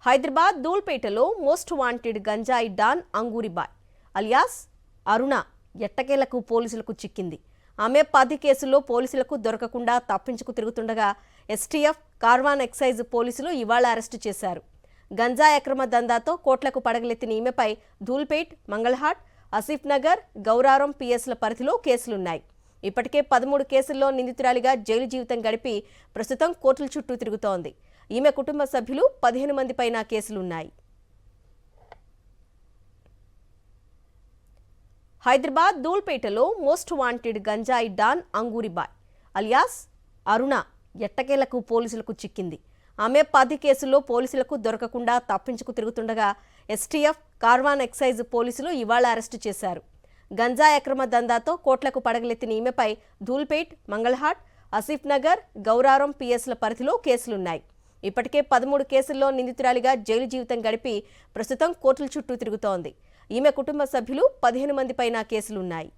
Hyderabad దూల్పేటలో most wanted గంజాయి don అంగూరిబాయ్ alias అరుణ ఎట్టకేలకు పోలీసులకు చిక్కింది. ఆమె 10 కేసుల్లో పోలీసులకు దొరకకుండా తప్పించుకు తిరుగుతుండగా ఎస్టీఎఫ్ కార్వాన్ ఎక్సైజ్ పోలీసులు ఇవాళ అరెస్టు చేశారు. గంజాయి అక్రమ దందాతో కోట్లకు పడగలెత్తిన ఈమెపై దూల్పేట్, మంగళహాట్, ఆసిఫ్ నగర్, గౌరారం పిఎస్ల పరిధిలో కేసులున్నాయి. ఇప్పటికే 13 కేసుల్లో నిందితురాలిగా జైలు జీవితం గడిపి ప్రస్తుతం కోర్టుల చుట్టూ తిరుగుతోంది. ఈమె కుటుంబ సభ్యులు 15 మంది పైన కేసులున్నాయి. హైదరాబాద్ దూల్పేటలో మోస్ట్ వాంటెడ్ గంజాయి డాన్ అంగూరిబాయ్ అలియాస్ అరుణ ఎట్టకేలకు పోలీసులకు చిక్కింది. ఆమె 10 కేసుల్లో పోలీసులకు దొరకకుండా తప్పించుకు తిరుగుతుండగా ఎస్టీఎఫ్ కార్వాన్ ఎక్సైజ్ పోలీసులు ఇవాళ అరెస్టు చేశారు. గంజాయి అక్రమ దందాతో కోట్లకు పడగలెత్తిన ఈమెపై దూల్పేట్, మంగళహాట్, ఆసిఫ్ నగర్, గౌరారం పిఎస్ల పరిధిలో కేసులున్నాయి. ఇప్పటికే 13 కేసుల్లో నిందితురాలిగా జైలు జీవితం గడిపి ప్రస్తుతం కోర్టుల చుట్టూ తిరుగుతోంది. ఈమె కుటుంబ సభ్యులు 15 మంది పైన కేసులున్నాయి.